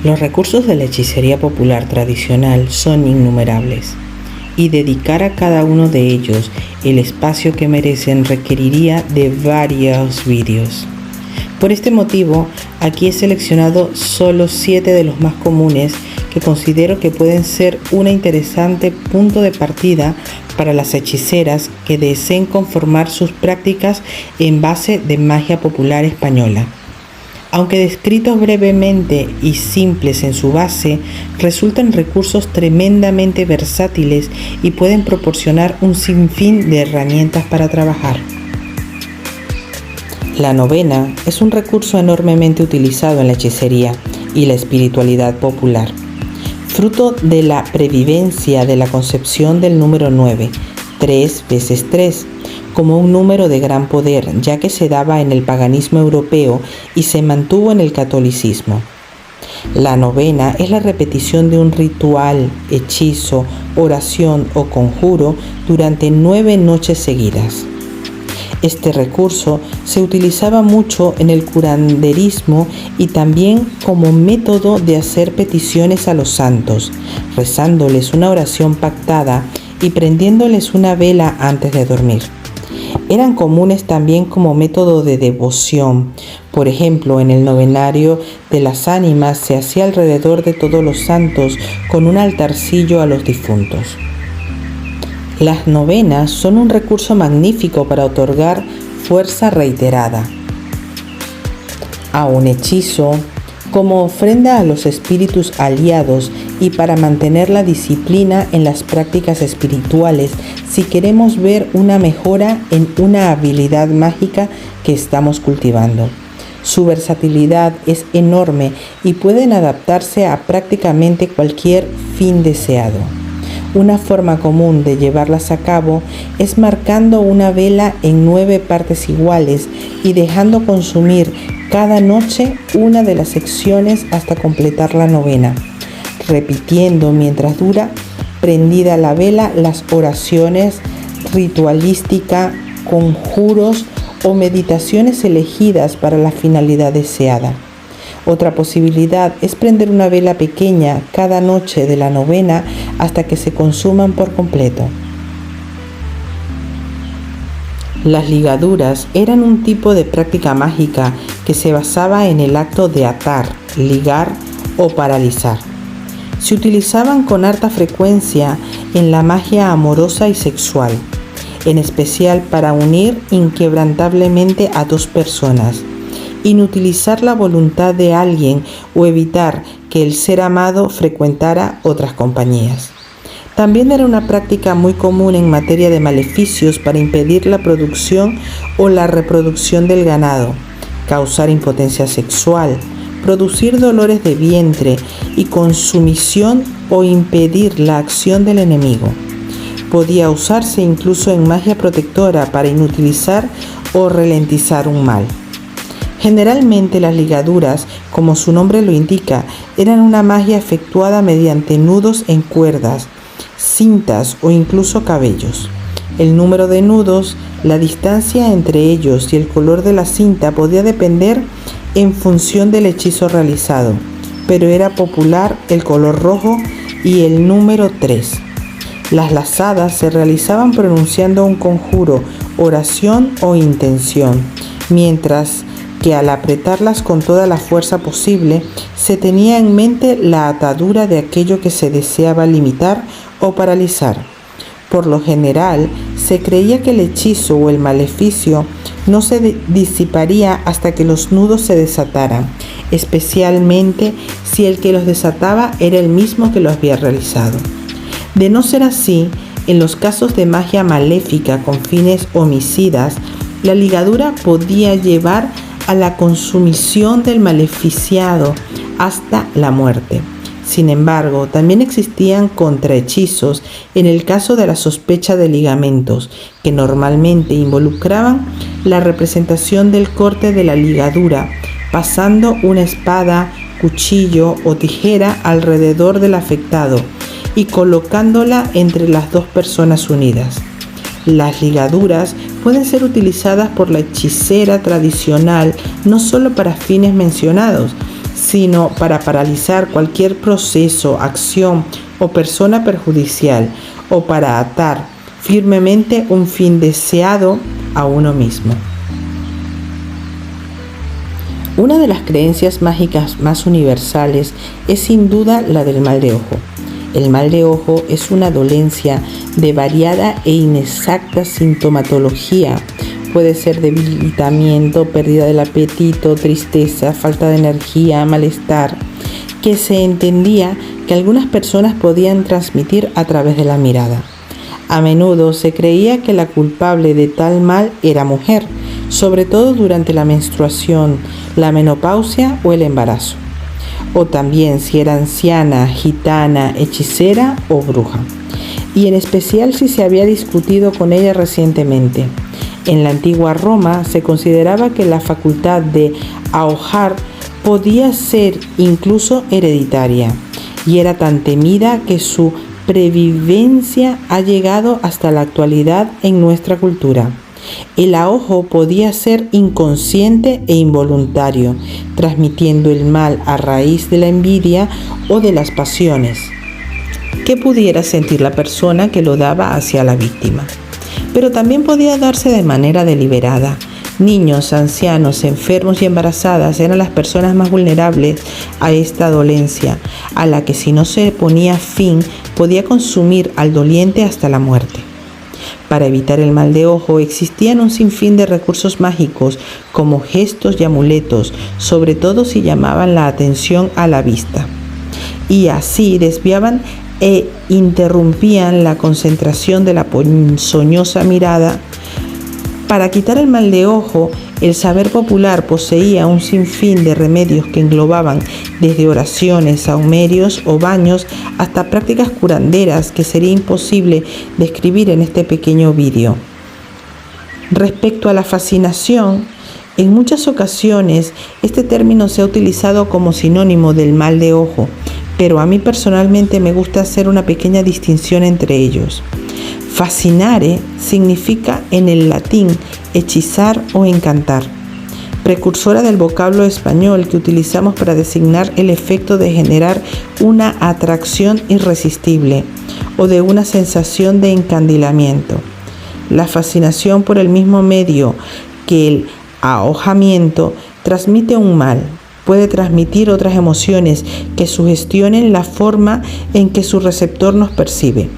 Los recursos de la hechicería popular tradicional son innumerables, y dedicar a cada uno de ellos el espacio que merecen requeriría de varios vídeos. Por este motivo, aquí he seleccionado solo 7 de los más comunes que considero que pueden ser un interesante punto de partida para las hechiceras que deseen conformar sus prácticas en base de magia popular española. Aunque descritos brevemente y simples en su base, resultan recursos tremendamente versátiles y pueden proporcionar un sinfín de herramientas para trabajar. La novena es un recurso enormemente utilizado en la hechicería y la espiritualidad popular, fruto de la previvencia de la concepción del número 9, 3 veces 3, como un número de gran poder, ya que se daba en el paganismo europeo y se mantuvo en el catolicismo. La novena es la repetición de un ritual, hechizo, oración o conjuro durante 9 noches seguidas. Este recurso se utilizaba mucho en el curanderismo y también como método de hacer peticiones a los santos, rezándoles una oración pactada y prendiéndoles una vela antes de dormir. Eran comunes también como método de devoción. Por ejemplo, en el novenario de las ánimas se hacía alrededor de todos los santos con un altarcillo a los difuntos. Las novenas son un recurso magnífico para otorgar fuerza reiterada a un hechizo, como ofrenda a los espíritus aliados y para mantener la disciplina en las prácticas espirituales si queremos ver una mejora en una habilidad mágica que estamos cultivando. Su versatilidad es enorme y pueden adaptarse a prácticamente cualquier fin deseado. Una forma común de llevarlas a cabo es marcando una vela en 9 partes iguales y dejando consumir cada noche una de las secciones hasta completar la novena, repitiendo mientras dura prendida la vela las oraciones ritualísticas, conjuros o meditaciones elegidas para la finalidad deseada. Otra posibilidad es prender una vela pequeña cada noche de la novena hasta que se consuman por completo. Las ligaduras eran un tipo de práctica mágica que se basaba en el acto de atar, ligar o paralizar. Se utilizaban con harta frecuencia en la magia amorosa y sexual, en especial para unir inquebrantablemente a 2 personas, inutilizar la voluntad de alguien o evitar que el ser amado frecuentara otras compañías. También era una práctica muy común en materia de maleficios para impedir la producción o la reproducción del ganado, causar impotencia sexual, producir dolores de vientre y consumición o impedir la acción del enemigo. Podía usarse incluso en magia protectora para inutilizar o ralentizar un mal. Generalmente las ligaduras, como su nombre lo indica, eran una magia efectuada mediante nudos en cuerdas, cintas o incluso cabellos. El número de nudos, la distancia entre ellos y el color de la cinta podía depender en función del hechizo realizado, pero era popular el color rojo y el número 3. Las lazadas se realizaban pronunciando un conjuro, oración o intención, mientras que al apretarlas con toda la fuerza posible, se tenía en mente la atadura de aquello que se deseaba limitar o paralizar. Por lo general, se creía que el hechizo o el maleficio no se disiparía hasta que los nudos se desataran, especialmente si el que los desataba era el mismo que lo había realizado. De no ser así, en los casos de magia maléfica con fines homicidas, la ligadura podía llevar a la consumición del maleficiado hasta la muerte. Sin embargo, también existían contrahechizos en el caso de la sospecha de ligamentos, que normalmente involucraban la representación del corte de la ligadura, pasando una espada, cuchillo o tijera alrededor del afectado y colocándola entre las 2 personas unidas. Las ligaduras pueden ser utilizadas por la hechicera tradicional no solo para fines mencionados, sino para paralizar cualquier proceso, acción o persona perjudicial, o para atar firmemente un fin deseado a uno mismo. Una de las creencias mágicas más universales es sin duda la del mal de ojo. El mal de ojo es una dolencia de variada e inexacta sintomatología. Puede ser debilitamiento, pérdida del apetito, tristeza, falta de energía, malestar, que se entendía que algunas personas podían transmitir a través de la mirada. A menudo se creía que la culpable de tal mal era mujer, sobre todo durante la menstruación, la menopausia o el embarazo, o también si era anciana, gitana, hechicera o bruja, y en especial si se había discutido con ella recientemente. En la antigua Roma se consideraba que la facultad de ahogar podía ser incluso hereditaria, y era tan temida que su previvencia ha llegado hasta la actualidad en nuestra cultura. El ahogo podía ser inconsciente e involuntario, transmitiendo el mal a raíz de la envidia o de las pasiones que pudiera sentir la persona que lo daba hacia la víctima. Pero también podía darse de manera deliberada. Niños, ancianos, enfermos y embarazadas eran las personas más vulnerables a esta dolencia, a la que si no se ponía fin, podía consumir al doliente hasta la muerte. Para evitar el mal de ojo existían un sinfín de recursos mágicos como gestos y amuletos, sobre todo si llamaban la atención a la vista, y así desviaban e interrumpían la concentración de la ponzoñosa mirada. Para quitar el mal de ojo, el saber popular poseía un sinfín de remedios que englobaban desde oraciones, sahumerios o baños hasta prácticas curanderas que sería imposible describir en este pequeño vídeo. Respecto a la fascinación, en muchas ocasiones este término se ha utilizado como sinónimo del mal de ojo, pero a mí personalmente me gusta hacer una pequeña distinción entre ellos. Fascinare significa en el latín hechizar o encantar, precursora del vocablo español que utilizamos para designar el efecto de generar una atracción irresistible o de una sensación de encandilamiento. La fascinación por el mismo medio que el ahogamiento transmite un mal. Puede transmitir otras emociones que sugestionen la forma en que su receptor nos percibe.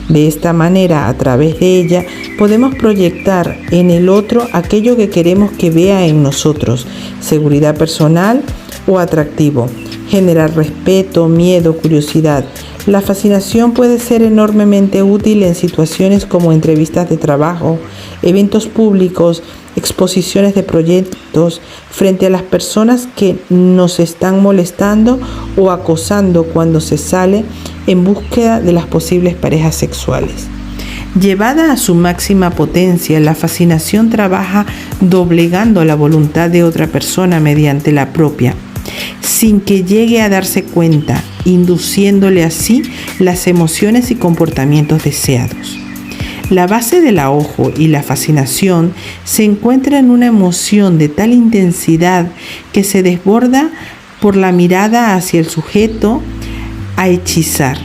De esta manera, a través de ella, podemos proyectar en el otro aquello que queremos que vea en nosotros, seguridad personal o atractivo, generar respeto, miedo, curiosidad. La fascinación puede ser enormemente útil en situaciones como entrevistas de trabajo, eventos públicos, exposiciones de proyectos, frente a las personas que nos están molestando o acosando cuando se sale en búsqueda de las posibles parejas sexuales. Llevada a su máxima potencia, la fascinación trabaja doblegando la voluntad de otra persona mediante la propia, sin que llegue a darse cuenta, induciéndole así las emociones y comportamientos deseados. La base del ahogo y la fascinación se encuentra en una emoción de tal intensidad que se desborda por la mirada hacia el sujeto a hechizar.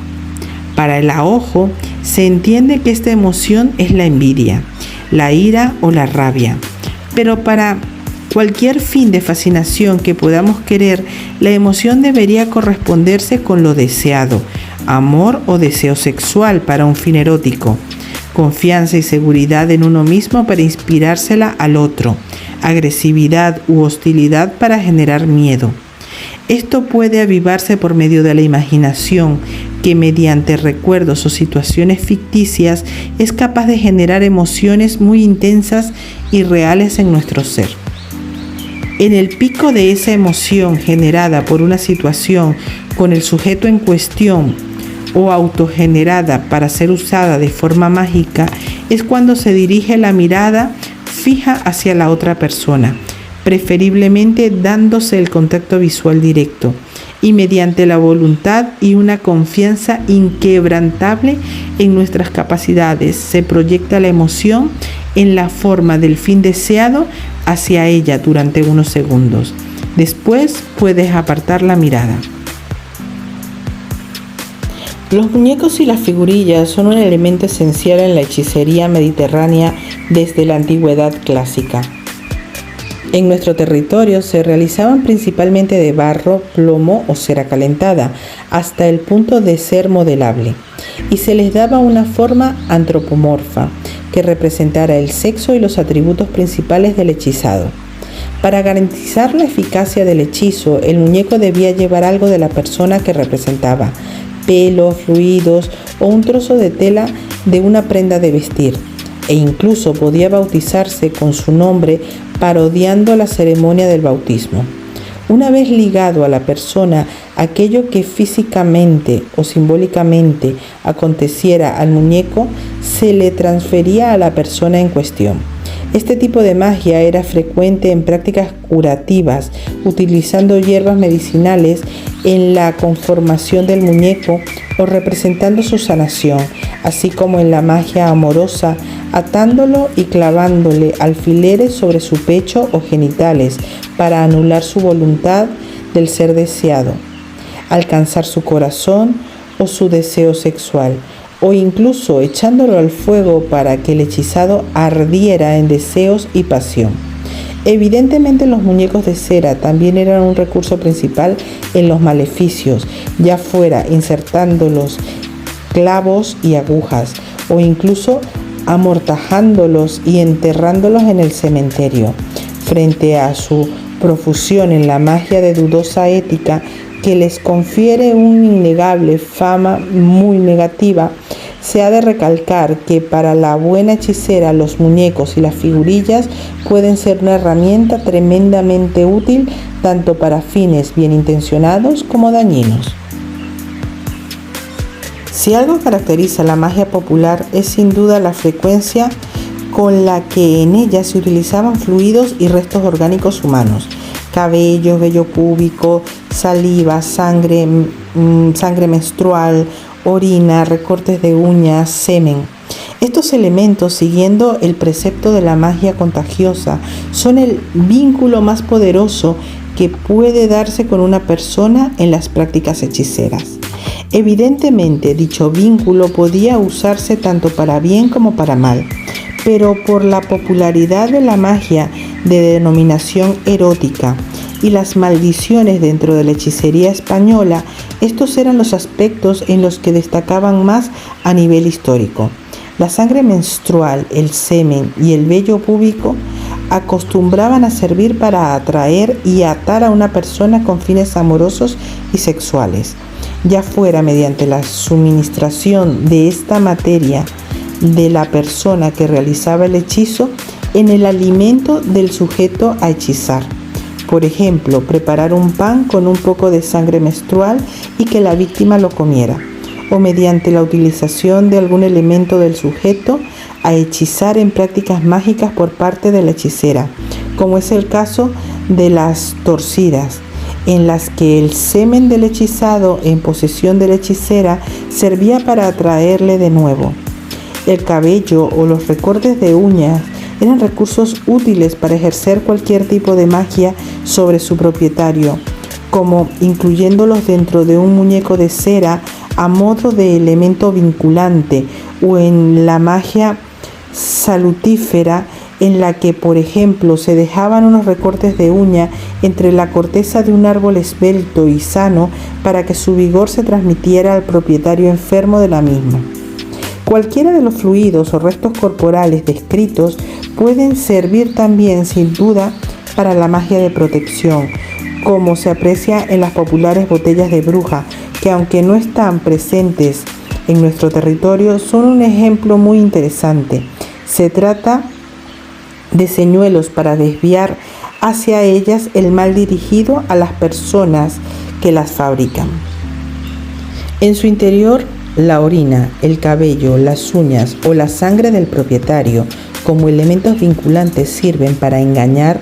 Para el ahogo se entiende que esta emoción es la envidia, la ira o la rabia, pero para cualquier fin de fascinación que podamos querer, la emoción debería corresponderse con lo deseado, amor o deseo sexual para un fin erótico, confianza y seguridad en uno mismo para inspirársela al otro, agresividad u hostilidad para generar miedo. Esto puede avivarse por medio de la imaginación, que mediante recuerdos o situaciones ficticias es capaz de generar emociones muy intensas y reales en nuestro ser. En el pico de esa emoción generada por una situación con el sujeto en cuestión o autogenerada para ser usada de forma mágica, es cuando se dirige la mirada fija hacia la otra persona, preferiblemente dándose el contacto visual directo, y mediante la voluntad y una confianza inquebrantable en nuestras capacidades se proyecta la emoción en la forma del fin deseado hacia ella durante unos segundos. Después puedes apartar la mirada. Los muñecos y las figurillas son un elemento esencial en la hechicería mediterránea desde la antigüedad clásica. En nuestro territorio se realizaban principalmente de barro, plomo o cera calentada, hasta el punto de ser modelable, y se les daba una forma antropomorfa que representara el sexo y los atributos principales del hechizado. Para garantizar la eficacia del hechizo, el muñeco debía llevar algo de la persona que representaba, pelos, fluidos o un trozo de tela de una prenda de vestir, e incluso podía bautizarse con su nombre parodiando la ceremonia del bautismo. Una vez ligado a la persona aquello que físicamente o simbólicamente aconteciera al muñeco, se le transfería a la persona en cuestión. Este tipo de magia era frecuente en prácticas curativas, utilizando hierbas medicinales en la conformación del muñeco o representando su sanación, así como en la magia amorosa, atándolo y clavándole alfileres sobre su pecho o genitales para anular su voluntad del ser deseado, alcanzar su corazón o su deseo sexual, o incluso echándolo al fuego para que el hechizado ardiera en deseos y pasión. Evidentemente, los muñecos de cera también eran un recurso principal en los maleficios, ya fuera insertándolos clavos y agujas, o incluso amortajándolos y enterrándolos en el cementerio. Frente a su profusión en la magia de dudosa ética, que les confiere una innegable fama muy negativa, se ha de recalcar que para la buena hechicera los muñecos y las figurillas pueden ser una herramienta tremendamente útil tanto para fines bien intencionados como dañinos. Si algo caracteriza la magia popular es sin duda la frecuencia con la que en ella se utilizaban fluidos y restos orgánicos humanos, cabello, vello púbico, saliva, sangre menstrual, orina, recortes de uñas, semen. Estos elementos, siguiendo el precepto de la magia contagiosa, son el vínculo más poderoso que puede darse con una persona en las prácticas hechiceras. Evidentemente, dicho vínculo podía usarse tanto para bien como para mal, pero por la popularidad de la magia de denominación erótica y las maldiciones dentro de la hechicería española, estos eran los aspectos en los que destacaban más a nivel histórico. La sangre menstrual, el semen y el vello púbico acostumbraban a servir para atraer y atar a una persona con fines amorosos y sexuales, ya fuera mediante la suministración de esta materia de la persona que realizaba el hechizo en el alimento del sujeto a hechizar. Por ejemplo, preparar un pan con un poco de sangre menstrual y que la víctima lo comiera, o mediante la utilización de algún elemento del sujeto a hechizar en prácticas mágicas por parte de la hechicera, como es el caso de las torcidas, en las que el semen del hechizado en posesión de la hechicera servía para atraerle de nuevo. El cabello o los recortes de uñas eran recursos útiles para ejercer cualquier tipo de magia sobre su propietario, como incluyéndolos dentro de un muñeco de cera a modo de elemento vinculante, o en la magia salutífera, en la que, por ejemplo, se dejaban unos recortes de uña entre la corteza de un árbol esbelto y sano para que su vigor se transmitiera al propietario enfermo de la misma. Cualquiera de los fluidos o restos corporales descritos pueden servir también, sin duda, para la magia de protección, como se aprecia en las populares botellas de bruja, que aunque no están presentes en nuestro territorio, son un ejemplo muy interesante. Se trata de señuelos para desviar hacia ellas el mal dirigido a las personas que las fabrican. En su interior, la orina, el cabello, las uñas o la sangre del propietario como elementos vinculantes sirven para engañar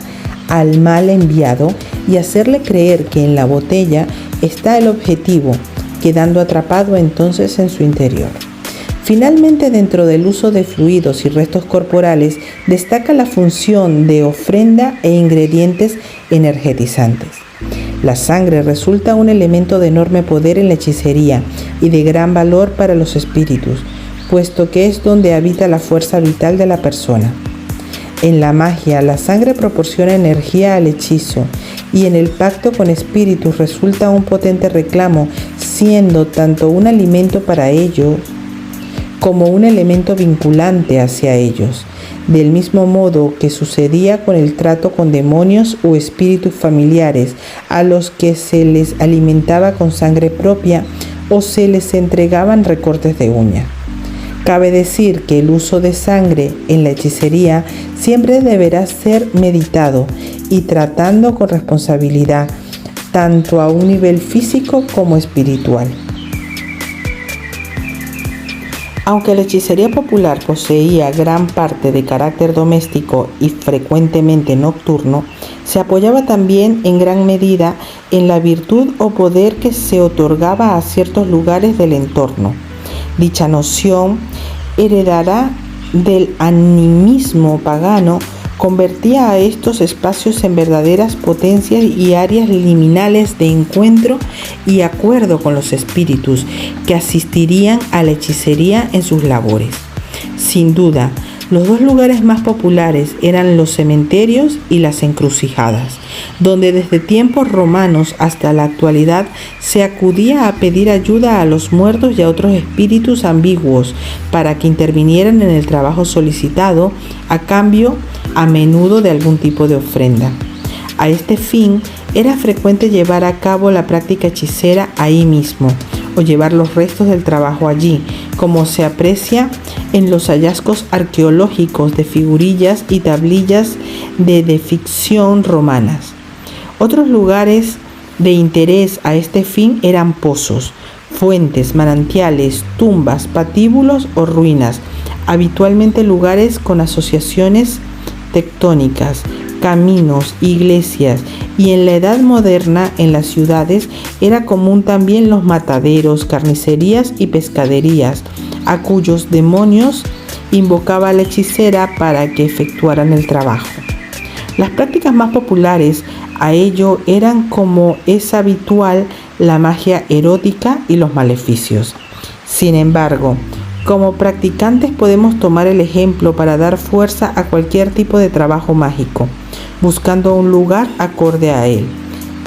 al mal enviado y hacerle creer que en la botella está el objetivo, quedando atrapado entonces en su interior. Finalmente, dentro del uso de fluidos y restos corporales, destaca la función de ofrenda e ingredientes energetizantes. La sangre resulta un elemento de enorme poder en la hechicería y de gran valor para los espíritus, puesto que es donde habita la fuerza vital de la persona. En la magia, la sangre proporciona energía al hechizo y en el pacto con espíritus resulta un potente reclamo, siendo tanto un alimento para ellos como un elemento vinculante hacia ellos, del mismo modo que sucedía con el trato con demonios o espíritus familiares a los que se les alimentaba con sangre propia o se les entregaban recortes de uña. Cabe decir que el uso de sangre en la hechicería siempre deberá ser meditado y tratando con responsabilidad, tanto a un nivel físico como espiritual. Aunque la hechicería popular poseía gran parte de carácter doméstico y frecuentemente nocturno, se apoyaba también en gran medida en la virtud o poder que se otorgaba a ciertos lugares del entorno. Dicha noción, heredada del animismo pagano, convertía a estos espacios en verdaderas potencias y áreas liminales de encuentro y acuerdo con los espíritus que asistirían a la hechicería en sus labores. Sin duda, los dos lugares más populares eran los cementerios y las encrucijadas, donde desde tiempos romanos hasta la actualidad se acudía a pedir ayuda a los muertos y a otros espíritus ambiguos para que intervinieran en el trabajo solicitado a cambio a menudo de algún tipo de ofrenda. A este fin era frecuente llevar a cabo la práctica hechicera ahí mismo o llevar los restos del trabajo allí, como se aprecia en los hallazgos arqueológicos de figurillas y tablillas de deficción romanas. Otros lugares de interés a este fin eran pozos, fuentes, manantiales, tumbas, patíbulos o ruinas, habitualmente lugares con asociaciones tectónicas, caminos, iglesias, y en la edad moderna en las ciudades era común también los mataderos, carnicerías y pescaderías, a cuyos demonios invocaba la hechicera para que efectuaran el trabajo. Las prácticas más populares a ello eran, como es habitual, la magia erótica y los maleficios. Sin embargo, como practicantes podemos tomar el ejemplo para dar fuerza a cualquier tipo de trabajo mágico, buscando un lugar acorde a él.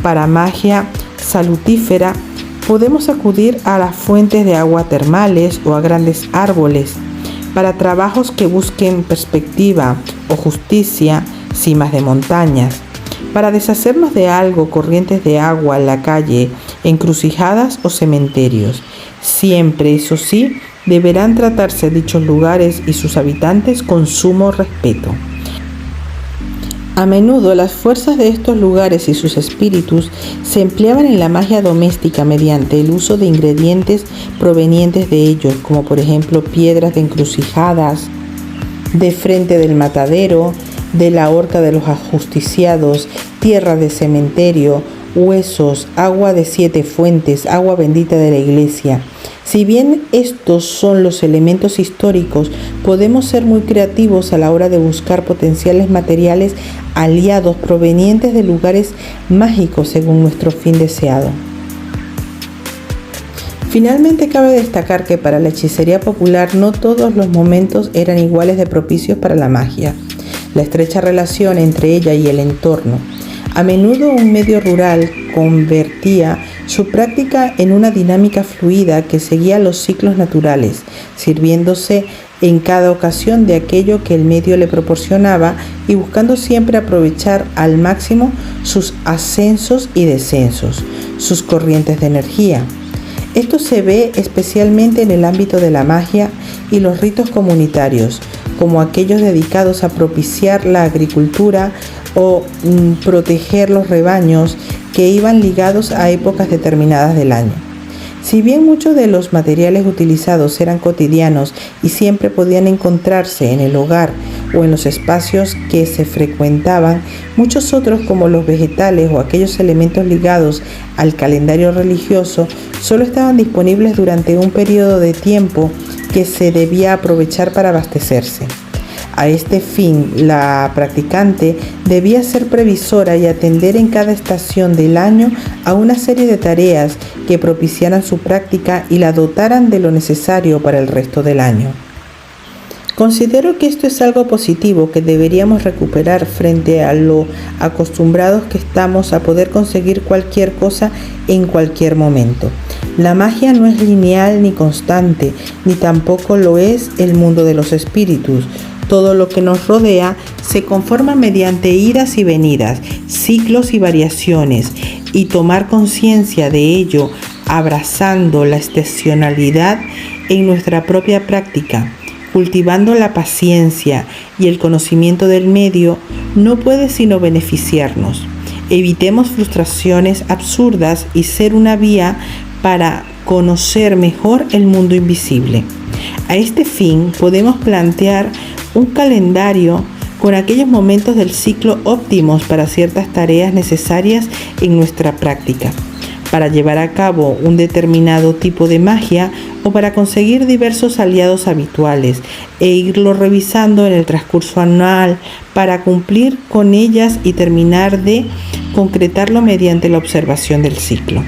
Para magia salutífera, podemos acudir a las fuentes de agua termales o a grandes árboles. Para trabajos que busquen perspectiva o justicia, cimas de montañas. Para deshacernos de algo, corrientes de agua en la calle, encrucijadas o cementerios. Siempre, eso sí, deberán tratarse dichos lugares y sus habitantes con sumo respeto. A menudo las fuerzas de estos lugares y sus espíritus se empleaban en la magia doméstica mediante el uso de ingredientes provenientes de ellos, como por ejemplo piedras de encrucijadas, de frente del matadero, de la horca de los ajusticiados, tierra de cementerio, huesos, agua de 7 fuentes, agua bendita de la iglesia. Si bien estos son los elementos históricos, podemos ser muy creativos a la hora de buscar potenciales materiales aliados provenientes de lugares mágicos según nuestro fin deseado. Finalmente, cabe destacar que para la hechicería popular no todos los momentos eran iguales de propicios para la magia. La estrecha relación entre ella y el entorno. A menudo un medio rural convertía su práctica en una dinámica fluida que seguía los ciclos naturales, sirviéndose en cada ocasión de aquello que el medio le proporcionaba y buscando siempre aprovechar al máximo sus ascensos y descensos, sus corrientes de energía. Esto se ve especialmente en el ámbito de la magia y los ritos comunitarios, como aquellos dedicados a propiciar la agricultura o proteger los rebaños que iban ligados a épocas determinadas del año. Si bien muchos de los materiales utilizados eran cotidianos y siempre podían encontrarse en el hogar o en los espacios que se frecuentaban, muchos otros, como los vegetales o aquellos elementos ligados al calendario religioso, solo estaban disponibles durante un periodo de tiempo que se debía aprovechar para abastecerse. A este fin, la practicante debía ser previsora y atender en cada estación del año a una serie de tareas que propiciaran su práctica y la dotaran de lo necesario para el resto del año. Considero que esto es algo positivo que deberíamos recuperar frente a lo acostumbrados que estamos a poder conseguir cualquier cosa en cualquier momento. La magia no es lineal ni constante, ni tampoco lo es el mundo de los espíritus. Todo lo que nos rodea se conforma mediante idas y venidas, ciclos y variaciones, y tomar conciencia de ello, abrazando la estacionalidad en nuestra propia práctica, cultivando la paciencia y el conocimiento del medio, no puede sino beneficiarnos. Evitemos frustraciones absurdas y ser una vía para conocer mejor el mundo invisible. A este fin, podemos plantear un calendario con aquellos momentos del ciclo óptimos para ciertas tareas necesarias en nuestra práctica, para llevar a cabo un determinado tipo de magia o para conseguir diversos aliados habituales e irlo revisando en el transcurso anual para cumplir con ellas y terminar de concretarlo mediante la observación del ciclo.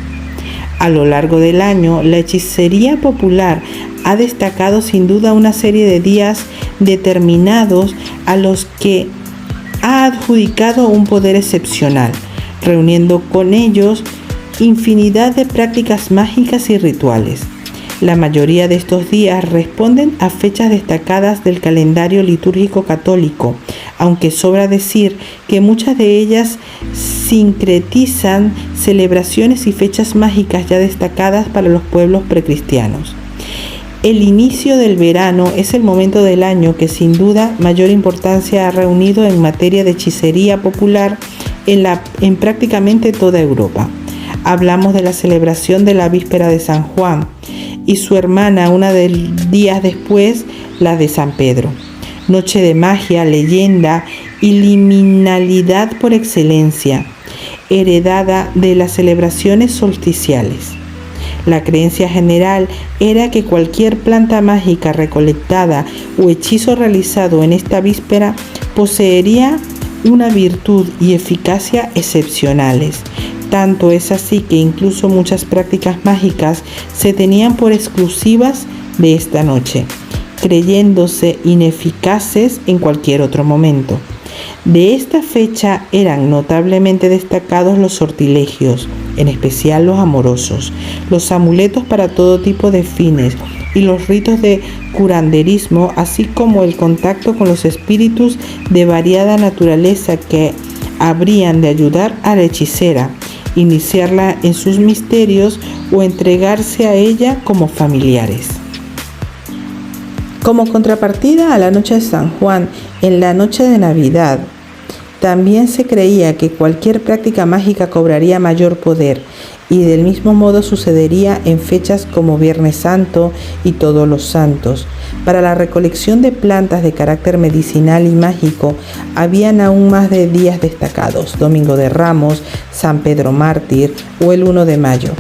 A lo largo del año, la hechicería popular ha destacado sin duda una serie de días determinados a los que ha adjudicado un poder excepcional, reuniendo con ellos infinidad de prácticas mágicas y rituales. La mayoría de estos días responden a fechas destacadas del calendario litúrgico católico, aunque sobra decir que muchas de ellas sincretizan celebraciones y fechas mágicas ya destacadas para los pueblos precristianos. El inicio del verano es el momento del año que sin duda mayor importancia ha reunido en materia de hechicería popular en prácticamente toda Europa. Hablamos de la celebración de la víspera de San Juan y su hermana días después, la de San Pedro. Noche de magia, leyenda y liminalidad por excelencia, heredada de las celebraciones solsticiales. La creencia general era que cualquier planta mágica recolectada o hechizo realizado en esta víspera poseería una virtud y eficacia excepcionales. Tanto es así que incluso muchas prácticas mágicas se tenían por exclusivas de esta noche, creyéndose ineficaces en cualquier otro momento. De esta fecha eran notablemente destacados los sortilegios, en especial los amorosos, los amuletos para todo tipo de fines y los ritos de curanderismo, así como el contacto con los espíritus de variada naturaleza que habrían de ayudar a la hechicera, iniciarla en sus misterios o entregarse a ella como familiares. Como contrapartida a la noche de San Juan, en la noche de Navidad, también se creía que cualquier práctica mágica cobraría mayor poder, y del mismo modo sucedería en fechas como Viernes Santo y Todos los Santos. Para la recolección de plantas de carácter medicinal y mágico, habían aún más de días destacados: Domingo de Ramos, San Pedro Mártir o el 1 de mayo.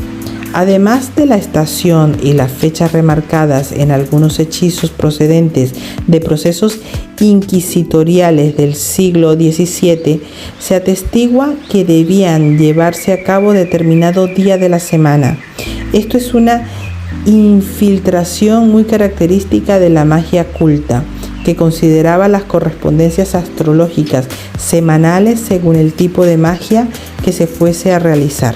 Además de la estación y las fechas remarcadas en algunos hechizos procedentes de procesos inquisitoriales del siglo XVII, se atestigua que debían llevarse a cabo determinado día de la semana. Esto es una infiltración muy característica de la magia culta, que consideraba las correspondencias astrológicas semanales según el tipo de magia que se fuese a realizar.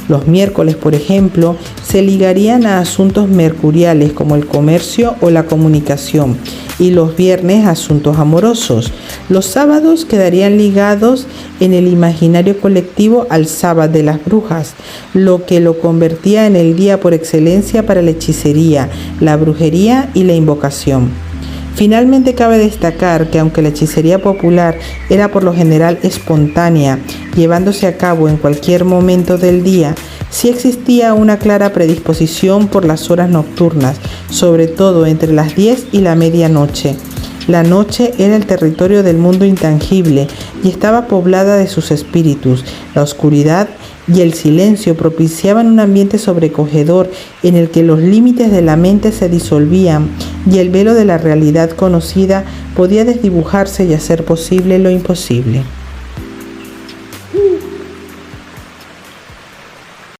Los miércoles, por ejemplo, se ligarían a asuntos mercuriales como el comercio o la comunicación, y los viernes a asuntos amorosos. Los sábados quedarían ligados en el imaginario colectivo al sábado de las brujas, lo que lo convertía en el día por excelencia para la hechicería, la brujería y la invocación. Finalmente, cabe destacar que aunque la hechicería popular era por lo general espontánea, llevándose a cabo en cualquier momento del día, sí existía una clara predisposición por las horas nocturnas, sobre todo entre las 10 y la medianoche. La noche era el territorio del mundo intangible y estaba poblada de sus espíritus. La oscuridad y el silencio propiciaban un ambiente sobrecogedor en el que los límites de la mente se disolvían y el velo de la realidad conocida podía desdibujarse y hacer posible lo imposible.